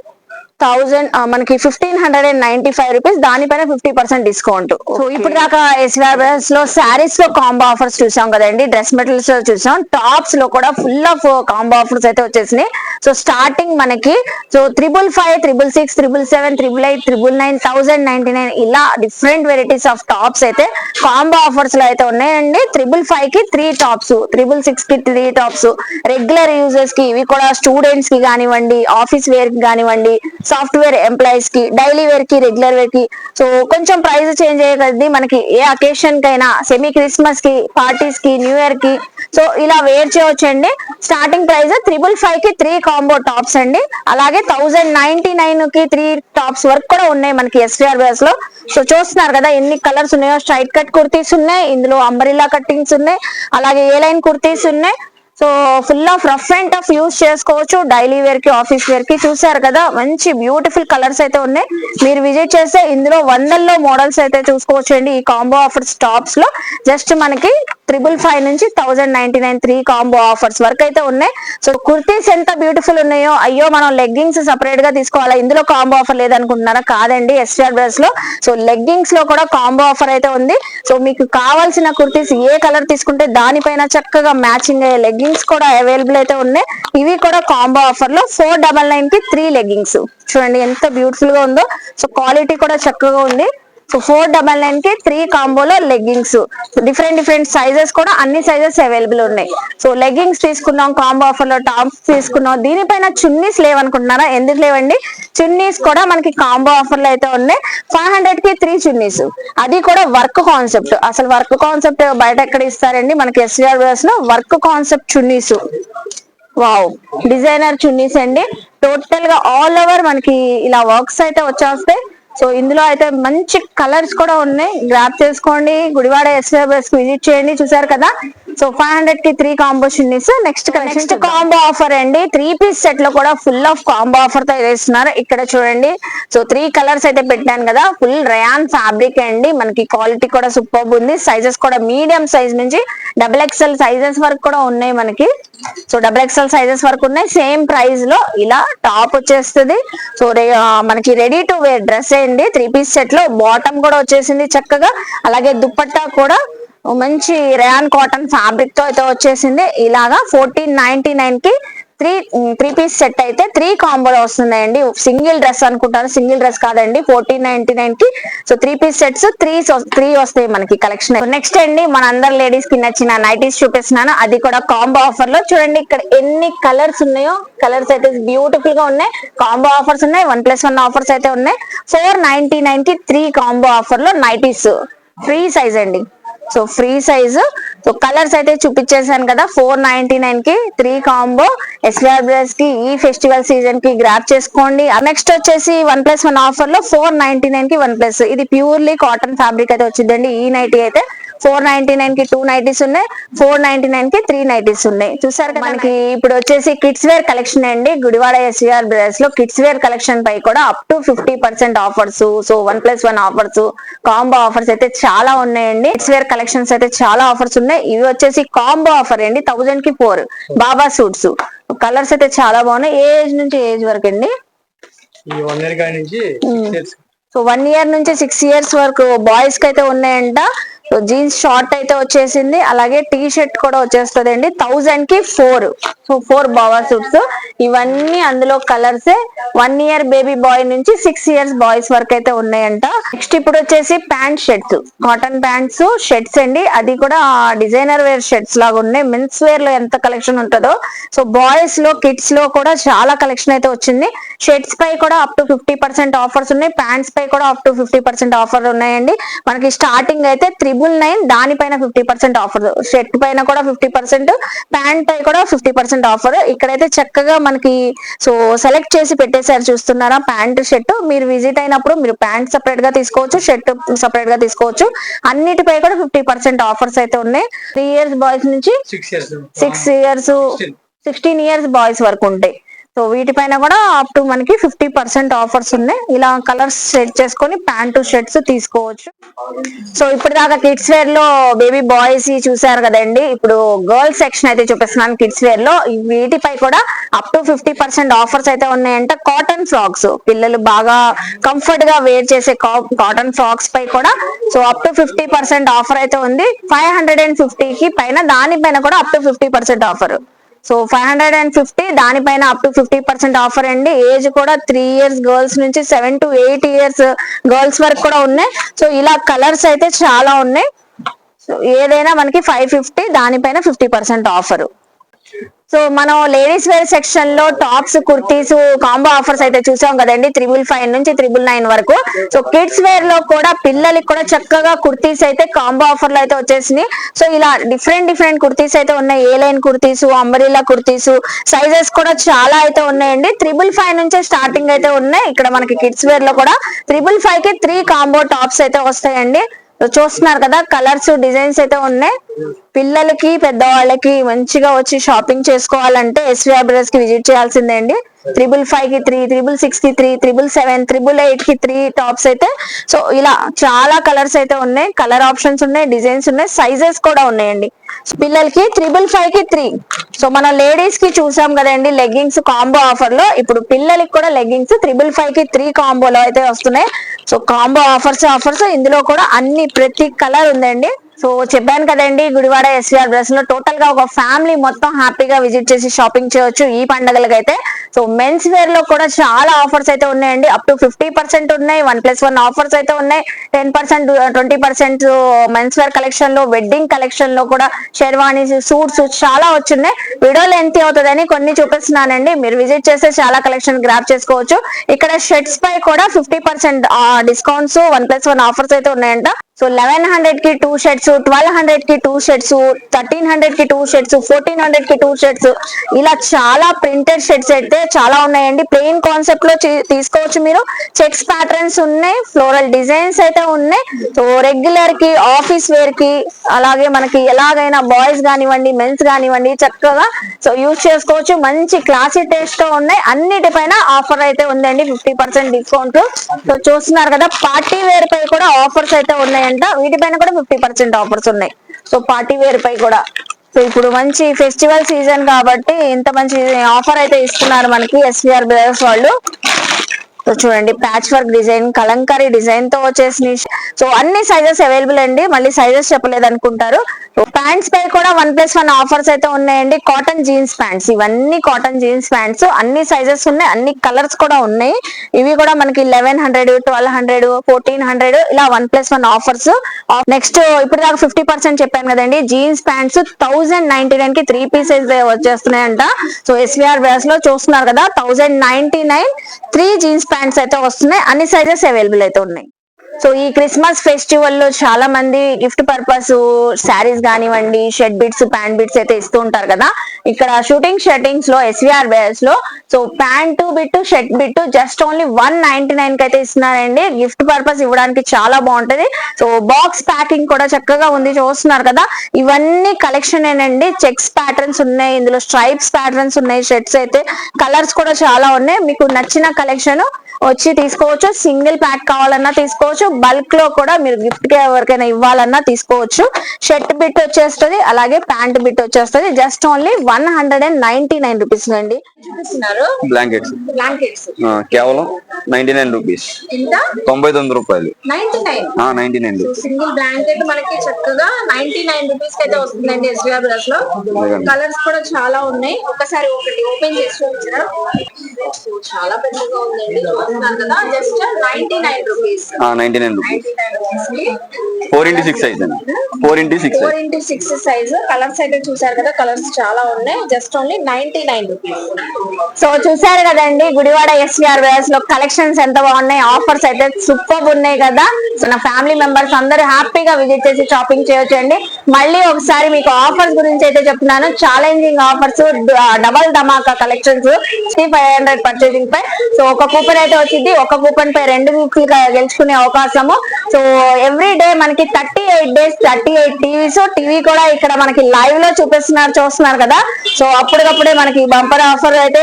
1000 మనకి 1595 రూపీస్. దానిపైన 50% డిస్కౌంట్. సో ఇప్పుడు దాకా ఎస్విఆర్ బ్రదర్స్ లో శారీస్ లో కాంబో ఆఫర్స్ చూసాం కదండి, డ్రెస్ మెటీరియల్స్ లో చూసాం. టాప్స్ లో కూడా ఫుల్ ఆఫ్ కాంబో ఆఫర్స్ అయితే వచ్చేసినాయి. సో స్టార్టింగ్ మనకి సో 555, 666, 777, 888, 999, 1099 ఇలా డిఫరెంట్ వెరైటీస్ ఆఫ్ టాప్స్ అయితే కాంబో ఆఫర్స్ లో అయితే ఉన్నాయండి. 555 కి 3 టాప్స్, 666 కి 3 టాప్స్, రెగ్యులర్ యూజర్స్ కి, ఇవి కూడా స్టూడెంట్స్ కి కానివ్వండి, ఆఫీస్ వేర్ కి కానివ్వండి, సాఫ్ట్వేర్ ఎంప్లాయీస్ కి, డైలీ వేర్ కి, రెగ్యులర్ వేర్ కి. సో కొంచెం ప్రైస్ చేంజ్ అయ్యేది మనకి ఏ అకేషన్ కైనా, సెమీ క్రిస్మస్ కి, పార్టీస్ కి, న్యూ ఇయర్ కి సో ఇలా వేర్ చేయవచ్చు అండి. స్టార్టింగ్ ప్రైస్ 555 కి 3 కాంబో టాప్స్ అండి. అలాగే 1099 కి 3 టాప్స్ వరకు కూడా ఉన్నాయి మనకి ఎస్విఆర్ వేర్స్ లో. సో చూస్తున్నారు కదా ఎన్ని కలర్స్ ఉన్నాయో. స్ట్రైట్ కట్ కుర్తీస్ ఉన్నాయి, ఇందులో అంబ్రెల్లా కట్టింగ్స్ ఉన్నాయి, అలాగే ఏ లైన్ కుర్తీస్ ఉన్నాయి. So full of rough and tough use చేసుకోవచ్చు డైలీ వేర్ కి, ఆఫీస్ వేర్ కి. చూసారు కదా మంచి బ్యూటిఫుల్ కలర్స్ అయితే ఉన్నాయి. మీరు విజిట్ చేస్తే ఇందులో వందల్లో మోడల్స్ అయితే చూసుకోవచ్చు అండి. ఈ కాంబో ఆఫర్స్ టాప్స్ లో జస్ట్ మనకి 555 నుంచి 1099 3 కాంబో ఆఫర్స్ వరకు అయితే ఉన్నాయి. సో కుర్తీస్ ఎంత బ్యూటిఫుల్ ఉన్నాయో. అయ్యో మనం లెగ్గింగ్స్ సపరేట్ గా తీసుకోవాలా, ఇందులో కాంబో ఆఫర్ లేదనుకుంటున్నారా? కాదండి, ఎస్విఆర్ డ్రెస్ లో సో లెగ్గింగ్స్ లో కూడా కాంబో ఆఫర్ అయితే ఉంది. సో మీకు కావాల్సిన కుర్తీస్ ఏ కలర్ తీసుకుంటే దానిపైన చక్కగా మ్యాచింగ్ అయ్యే లెగ్గింగ్స్ కూడా అవైలబుల్ అయితే ఉన్నాయి. ఇవి కూడా కాంబో ఆఫర్ లో 499 కి 3 లెగ్గింగ్స్. చూడండి ఎంత బ్యూటిఫుల్ గా ఉందో. సో క్వాలిటీ కూడా చక్కగా ఉంది. సో 499 కి 3 కాంబోలో లెగ్గింగ్స్, డిఫరెంట్ సైజెస్ కూడా అన్ని సైజెస్ అవైలబుల్ ఉన్నాయి. సో లెగ్గింగ్స్ తీసుకున్నాం కాంబో ఆఫర్ లో, టాప్స్ తీసుకున్నాం. దీనిపైన చున్నీస్ లేవనుకుంటున్నారా? ఎందుకు లేవండి, చున్నీస్ కూడా మనకి కాంబో ఆఫర్ లో అయితే ఉన్నాయి. 500 కి 3 చున్నీస్, అది కూడా వర్క్ కాన్సెప్ట్. అసలు వర్క్ కాన్సెప్ట్ బయట ఎక్కడ ఇస్తారండి? మనకి ఎస్విఆర్ వేర్స్ లో work concept chunnis. Wow, designer chunnis అండి. టోటల్ గా ఆల్ ఓవర్ మనకి ఇలా వర్క్స్ అయితే వచ్చేస్తాయి. సో ఇందులో అయితే మంచి కలర్స్ కూడా ఉన్నాయి. గ్రాప్ చేసుకోండి, గుడివాడ ఎస్విఆర్ వేర్స్ కి విజిట్ చేయండి. చూసారు కదా. సో 500 కి 3 combo chunnis. Next combo offer అండి. 3 పీస్ సెట్ లో కూడా ఫుల్ ఆఫ్ కాంబో ఆఫర్ తో వేస్తున్నారు. ఇక్కడ చూడండి. సో 3 కలర్స్ అయితే పెట్టాను కదా. ఫుల్ రయాన్ ఫ్యాబ్రిక్ అండి. మనకి క్వాలిటీ కూడా సూపర్ ఉంది. సైజెస్ కూడా మీడియం సైజ్ నుంచి XXL సైజెస్ వరకు కూడా ఉన్నాయి మనకి. సో XXL సైజెస్ వరకు ఉన్నాయి. సేమ్ ప్రైస్ లో ఇలా టాప్ వచ్చేస్తుంది. సో మనకి రెడీ టు వేర్ డ్రెస్ అండి. 3 పీస్ సెట్ లో బాటమ్ కూడా వచ్చేసింది చక్కగా. అలాగే దుపట్టా కూడా మంచి రేయాన్ కాటన్ ఫ్యాబ్రిక్ తో అయితే వచ్చేసింది. ఇలాగా 1499 కి 3 పీస్ సెట్ అయితే 3 కాంబోలో వస్తున్నాయండి. సింగిల్ డ్రెస్ అనుకుంటారు, సింగిల్ డ్రెస్ కాదండి. 1499 కి సో 3 పీస్ సెట్స్ 3 వస్తాయి మనకి కలెక్షన్. నెక్స్ట్ అండి మన అందరు లేడీస్ కి నచ్చిన నైటీస్ చూపిస్తున్నాను. అది కూడా కాంబో ఆఫర్ లో. చూడండి ఇక్కడ ఎన్ని కలర్స్ ఉన్నాయో. కలర్స్ అయితే బ్యూటిఫుల్ గా ఉన్నాయి. కాంబో ఆఫర్స్ ఉన్నాయి, 1+1 ఆఫర్స్ అయితే ఉన్నాయి. 499 కి 3 కాంబో ఆఫర్ లో నైటీస్ ఫ్రీ సైజ్ అండి. So free size. So colours అయితే చూపించేసాను కదా. 499 కి 3 కాంబో ఎస్విఆర్ బ్రెస్ కి ఈ ఫెస్టివల్ సీజన్ కి గ్రాప్ చేసుకోండి. నెక్స్ట్ వచ్చేసి 1+1 ఆఫర్ లో 499 కి 1+. ఇది ప్యూర్లీ కాటన్ ఫ్యాబ్రిక్ అయితే వచ్చిందండి. ఈ నైటీ అయితే 499 కి 2 నైటీస్ ఉన్నాయి, 499 కి 3 నైటీస్ ఉన్నాయి. చూసారు కదా. మనకి ఇప్పుడు వచ్చేసి కిడ్స్ వేర్ కలెక్షన్ అండి. గుడివాడ ఎస్విఆర్ బ్రెస్ లో కిడ్స్ వేర్ కలెక్షన్ పై కూడా up to 50% offers. So 1+1 offers, combo offers అయితే చాలా ఉన్నాయండి. కిడ్స్ వేర్ కలెక్షన్స్ అయితే చాలా ఆఫర్స్ ఉన్నాయి. ఇవి వచ్చేసి కాంబో ఆఫర్ అండి. 1000 కి 4 బాబా సూట్స్. కలర్స్ అయితే చాలా బాగున్నాయి. ఏ ఏజ్ నుంచి ఏజ్ వరకు అండి? సో 1 ఇయర్ నుంచి 6 ఇయర్స్ వరకు బాయ్స్ కి అయితే ఉన్నాయంట. సో జీన్స్ షార్ట్ అయితే వచ్చేసింది. అలాగే టీ షర్ట్ కూడా వచ్చేస్తుంది అండి. 1000 కి 4. సో 4 బాబా సూట్స్. ఇవన్నీ అందులో కలర్సే. 1 ఇయర్ బేబీ బాయ్ నుంచి 6 ఇయర్స్ బాయ్స్ వరకు అయితే ఉన్నాయంట. నెక్స్ట్ ఇప్పుడు వచ్చేసి pant shirts, cotton pants shirts అండి. అది కూడా డిజైనర్ వేర్ షర్ట్స్ లాగా ఉన్నాయి. మెన్స్ వేర్ లో ఎంత కలెక్షన్ ఉంటుందో సో బాయ్స్ లో కిడ్స్ లో కూడా చాలా కలెక్షన్ అయితే వచ్చింది. షర్ట్స్ పై కూడా అప్ టు 50% ఆఫర్స్ ఉన్నాయి. ప్యాంట్స్ పై కూడా అప్ టు 50% ఆఫర్ ఉన్నాయండి. మనకి స్టార్టింగ్ అయితే 999, దానిపైన 50% ఆఫర్. షర్ట్ పైన కూడా 50%, ప్యాంట్ పై కూడా 50% ఆఫర్. ఇక్కడైతే చక్కగా మనకి సో సెలెక్ట్ చేసి పెట్టేశారు. చూస్తున్నారా ప్యాంట్ షర్ట్. మీరు విజిట్ అయినప్పుడు మీరు ప్యాంట్ సపరేట్ గా తీసుకోవచ్చు, షర్ట్ సపరేట్ గా తీసుకోవచ్చు. అన్నిటిపై కూడా 50% ఆఫర్స్ అయితే ఉన్నాయి. 3 ఇయర్స్ బాయ్స్ నుంచి 6 ఇయర్స్ 16 ఇయర్స్ బాయ్స్ వరకు ఉంటాయి. సో వీటిపైన కూడా అప్ టు మనకి 50% ఆఫర్స్ ఉన్నాయి. ఇలా కలర్స్ సెట్ చేసుకొని ప్యాంటు షర్ట్స్ తీసుకోవచ్చు. సో ఇప్పుడు దాకా కిడ్స్ వేర్ లో బేబీ బాయ్స్ చూసారు కదండి. ఇప్పుడు గర్ల్స్ సెక్షన్ అయితే చూపిస్తున్నాను. కిడ్స్ వేర్ లో వీటిపై కూడా అప్ టు 50% ఆఫర్స్ అయితే ఉన్నాయంట. కాటన్ ఫ్రాక్స్, పిల్లలు బాగా కంఫర్ట్ గా వేర్ చేసే కాటన్ ఫ్రాక్స్ పై కూడా సో అప్ టు 50% ఆఫర్ అయితే ఉంది. 550 కి పైన, దానిపైన కూడా అప్ టు 50% ఆఫర్. సో 550, దానిపైన అప్ టు 50% ఆఫర్ అండి. ఏజ్ కూడా 3 ఇయర్స్ గర్ల్స్ నుంచి 7 to 8 ఇయర్స్ గర్ల్స్ వరకు కూడా ఉన్నాయి. సో ఇలా కలర్స్ అయితే చాలా ఉన్నాయి. సో ఏదైనా మనకి 550, దానిపైన 50% ఆఫర్. సో మనం లేడీస్ వేర్ సెక్షన్ లో టాప్స్ కుర్తీస్ కాంబో ఆఫర్స్ అయితే చూసాం కదండి, 555 నుంచి 999 వరకు. సో కిడ్స్ వేర్ లో కూడా పిల్లలకి కూడా చక్కగా కుర్తీస్ అయితే కాంబో ఆఫర్ లో అయితే వచ్చేసింది. సో ఇలా డిఫరెంట్ కుర్తీస్ అయితే ఉన్నాయి. A line kurtis, umbrella kurtis, sizes కూడా చాలా అయితే ఉన్నాయండి. 555 నుంచే స్టార్టింగ్ అయితే ఉన్నాయి. ఇక్కడ మనకి కిడ్స్ వేర్ లో కూడా 555 కి 3 కాంబో టాప్స్ అయితే వస్తాయండి. చూస్తున్నారు కదా, కలర్స్ డిజైన్స్ అయితే ఉన్నాయి. పిల్లలకి పెద్దవాళ్ళకి మంచిగా వచ్చి షాపింగ్ చేసుకోవాలంటే ఎస్విఆర్ బ్రదర్స్ కి విజిట్ చేయాల్సిందే అండి. 555 కి 3, 666 కి 3, 777, 888 కి 3 టాప్స్ అయితే. సో ఇలా చాలా కలర్స్ అయితే ఉన్నాయి, కలర్ ఆప్షన్స్ ఉన్నాయి, డిజైన్స్ ఉన్నాయి, సైజెస్ కూడా ఉన్నాయండి. పిల్లలకి 555 కి 3. సో మన లేడీస్ కి చూసాం కదండి లెగ్గింగ్స్ కాంబో ఆఫర్ లో, ఇప్పుడు పిల్లలకి కూడా లెగ్గింగ్స్ 555 కి 3 కాంబోలో అయితే వస్తున్నాయి. సో కాంబో ఆఫర్స్ ఇందులో కూడా అన్ని ప్రతి కలర్ ఉందండి. సో చెప్పాను కదండి, గుడివాడ ఎస్విఆర్ బ్రదర్స్ లో టోటల్ గా ఒక ఫ్యామిలీ మొత్తం హ్యాపీగా విజిట్ చేసి షాపింగ్ చేయొచ్చు ఈ పండుగలకి అయితే. సో మెన్స్ వేర్ లో కూడా చాలా ఆఫర్స్ అయితే ఉన్నాయండి. అప్ టు 50% ఉన్నాయి, 1+1 ఆఫర్స్ అయితే ఉన్నాయి. 10%, 20% మెన్స్ వేర్ కలెక్షన్ లో, వెడ్డింగ్ కలెక్షన్ లో కూడా షెర్వానీస్, సూట్స్ చాలా వచ్చున్నాయి. వీడియోలో ఎంత అవుతుందని కొన్ని చూపిస్తున్నానండి, మీరు విజిట్ చేస్తే చాలా కలెక్షన్ గ్రాప్ చేసుకోవచ్చు. ఇక్కడ షర్ట్స్ పై కూడా 50% డిస్కౌంట్స్, 1+1 ఆఫర్స్ అయితే ఉన్నాయంట. సో 1100 కి 2 షర్ట్స్, 1200 కి 2 షర్ట్స్, 1300 కి 2 షర్ట్స్, 1400 కి 2 షర్ట్స్, ఇలా చాలా ప్రింటెడ్ షర్ట్స్ అయితే చాలా ఉన్నాయండి. ప్లెయిన్ కాన్సెప్ట్ లో తీసుకోవచ్చు మీరు. చెక్స్ ప్యాటర్న్స్ ఉన్నాయి, ఫ్లోరల్ డిజైన్స్ అయితే ఉన్నాయి. సో రెగ్యులర్ కి, ఆఫీస్ వేర్ కి, అలాగే మనకి ఎలాగైనా బాయ్స్ కానివ్వండి, మెన్స్ కానివ్వండి చక్కగా సో యూజ్ చేసుకోవచ్చు. మంచి క్లాసీ టేస్ట్ తో ఉన్నాయి. అన్నిటిపైన ఆఫర్ అయితే ఉందండి, 50% డిస్కౌంట్. సో చూస్తున్నారు కదా, పార్టీ వేర్ పై కూడా ఆఫర్స్ అయితే ఉన్నాయంట. వీటిపైన కూడా 50% ఆఫర్స్ ఉన్నాయి. సో పార్టీ వేర్ పై కూడా. సో ఇప్పుడు మంచి ఫెస్టివల్ సీజన్ కాబట్టి ఇంత మంచి ఆఫర్ అయితే ఇస్తున్నారు మనకి ఎస్విఆర్ బ్రదర్స్ వాళ్ళు. సో చూడండి, patch work design, Kalamkari design తో వచ్చేసి. సో అన్ని సైజెస్ అవైలబుల్ అండి, మళ్ళీ సైజెస్ చెప్పలేదు అనుకుంటారు. ప్యాంట్స్ పై కూడా 1+1 ఆఫర్స్ అయితే ఉన్నాయండి. కాటన్ జీన్స్ ప్యాంట్స్, ఇవన్నీ కాటన్ జీన్స్ ప్యాంట్స్, అన్ని సైజెస్ ఉన్నాయి, అన్ని కలర్స్ కూడా ఉన్నాయి. ఇవి కూడా మనకి 1100, 1200, 1400 ఇలా 1+1 ఆఫర్స్. నెక్స్ట్ ఇప్పుడు దాకా 50% చెప్పాను కదండి, జీన్స్ ప్యాంట్స్ 1099 కి 3 పీసెస్ వచ్చేస్తున్నాయంట. సో ఎస్విఆర్ బ్రదర్స్ లో చూస్తున్నారు కదా, 1099 3 జీన్స్ ప్యాంట్స్ అయితే వస్తున్నాయి. అన్ని సైజెస్ అవైలబుల్ అయితే ఉన్నాయి. సో ఈ క్రిస్మస్ ఫెస్టివల్ లో చాలా మంది గిఫ్ట్ పర్పస్ శారీస్ కానివ్వండి, షర్ట్ బిట్స్, ప్యాంట్ బిట్స్ అయితే ఇస్తూ ఉంటారు కదా. ఇక్కడ షర్టింగ్స్ లో ఎస్విఆర్ బ్రదర్స్ లో so pant bit, shirt bit just only 199 కి అయితే ఇస్తున్నారండి. గిఫ్ట్ పర్పస్ ఇవ్వడానికి చాలా బాగుంటది. సో బాక్స్ ప్యాకింగ్ కూడా చక్కగా ఉంది, చూస్తున్నారు కదా. ఇవన్నీ కలెక్షన్ ఏనండి. చెక్స్ ప్యాటర్న్స్ ఉన్నాయి, ఇందులో స్ట్రైప్స్ ప్యాటర్న్స్ ఉన్నాయి. షర్ట్స్ అయితే కలర్స్ కూడా చాలా ఉన్నాయి. మీకు నచ్చిన కలెక్షన్ వచ్చి తీసుకోవచ్చు. సింగిల్ ప్యాక్ కావాలన్నా తీసుకోవచ్చు, బల్క్ లో కూడా మీరు గిఫ్ట్ గా ఎవరికైనా ఇవ్వాలన్నా తీసుకోవచ్చు. షర్ట్ బిట్ వచ్చేస్తుంది, అలాగే ప్యాంట్ బిట్ వచ్చేస్తుంది. జస్ట్ ఓన్లీ 199 రూపీస్ అండి. చూపిస్తున్నారు బ్లాంకెట్స్ బ్లాంకెట్స్ కేవలం 99 రూపీస్, 99 రూపాయలు. 99 సింగిల్ బ్లాంకెట్ మనకి చక్కగా 99 రూపీస్ అయితే వస్తుందండి ఎస్విఆర్ బ్రదర్స్ లో. కలర్స్ కూడా చాలా ఉన్నాయి. ఒకసారి ఒకటి ఓపెన్ చేసి చూపించరా, చాలా పెద్దగా ఉందండి. కదా just 99 rupees, 99 rupees. 4x6 size అండి, 4x6 సైజ్. కలర్స్ అయితే చూసారు కదా, కలర్స్ చాలా ఉన్నాయి. Just only 99 rupees. సో చూసారు కదండి, గుడివాడ ఎస్విఆర్ బ్రదర్స్ లో కలెక్షన్స్ ఎంత బాగున్నాయి, ఆఫర్స్ అయితే సూపర్ ఉన్నాయి కదా. సో నా ఫ్యామిలీ మెంబర్స్ అందరూ హ్యాపీగా విజిట్ చేసి షాపింగ్ చేయొచ్చు అండి. మళ్ళీ ఒకసారి మీకు ఆఫర్స్ గురించి అయితే చెప్తున్నాను. ఛాలెంజింగ్ ఆఫర్స్, డబల్ ధమాకా కలెక్షన్స్, 500 పర్చేసింగ్ పై సో ఒక కూపన్ అయితే వచ్చింది. ఒక కూపన్ పై 2 గిఫ్ట్లు గెలుచుకునే అవకాశము. సో ఎవ్రీ డే మనకి 38 days 38 టీవీస్, టీవీ కూడా ఇక్కడ మనకి లైవ్ లో చూస్తున్నారు కదా. సో అప్పటికప్పుడే మనకి బంపర్ ఆఫర్ అయితే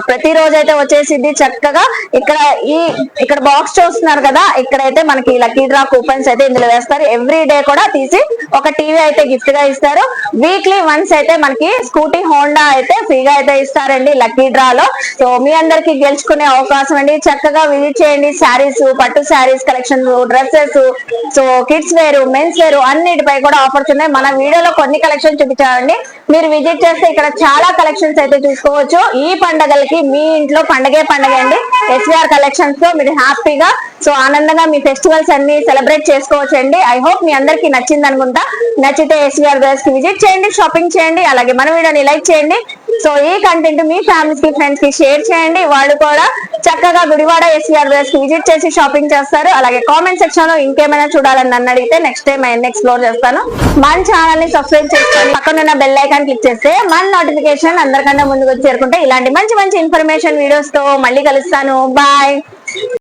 ప్రతిరోజు అయితే వచ్చేసింది చక్కగా. ఇక్కడ బాక్స్ చూస్తున్నారు కదా, ఇక్కడైతే మనకి లక్కీ డ్రా కూపన్స్ అయితే ఇందులో వేస్తారు. ఎవ్రీ డే కూడా తీసి ఒక టీవీ అయితే గిఫ్ట్ గా ఇస్తారు. వీక్లీ వన్స్ అయితే మనకి స్కూటీ హోండా అయితే ఫ్రీగా అయితే ఇస్తారండి లక్కీ డ్రా లో. సో మీ అందరికి గెలుచుకునే అవకాశం అండి. చక్కగా విజిట్ చేయండి. శారీస్, పట్టు saris collection, dresses, so kids wear, men's wear అన్నిటిపై కూడా ఆఫర్స్ ఉన్నాయి. మన వీడియోలో కొన్ని కలెక్షన్ చూపించామండి. మీరు విజిట్ చేస్తే ఇక్కడ చాలా కలెక్షన్స్ అయితే చూసుకోవచ్చు. ఈ పండగలకి మీ ఇంట్లో పండగే పండగ అండి. ఎస్విఆర్ కలెక్షన్స్ తో మీరు హ్యాపీగా సో ఆనందంగా మీ ఫెస్టివల్స్ అన్ని సెలబ్రేట్ చేసుకోవచ్చు అండి. ఐ హోప్ మీ అందరికి నచ్చింది అనుకుంటా. నచ్చితే ఎస్విఆర్ బ్రదర్స్ కి విజిట్ చేయండి, షాపింగ్ చేయండి. అలాగే మన వీడియోని లైక్ చేయండి. సో ఈ కంటెంట్ మీ ఫ్యామిలీస్ కి, ఫ్రెండ్స్ కి షేర్ చేయండి. వాళ్ళు కూడా చక్కగా గుడివాడ ఎస్విఆర్ బ్రదర్స్ కి విజిట్ చేసి షాపింగ్ చేస్తారు. అలాగే కామెంట్ సెక్షన్ లో ఇంకేమైనా చూడాలని నన్ను అడిగితే నెక్స్ట్ టైం ఆయన ఎక్స్ప్లోర్ చేస్తాను. మన ఛానల్ ని సబ్స్క్రైబ్ చేసుకొని పక్కన ఉన్న బెల్ ఐకాన్ క్లిక్ చేస్తే మన నోటిఫికేషన్ అందరికన్నా ముందుకు వచ్చి చేరుకుంటే ఇలాంటి మంచి మంచి ఇన్ఫర్మేషన్ వీడియోస్ తో మళ్ళీ కలుస్తాను. బాయ్.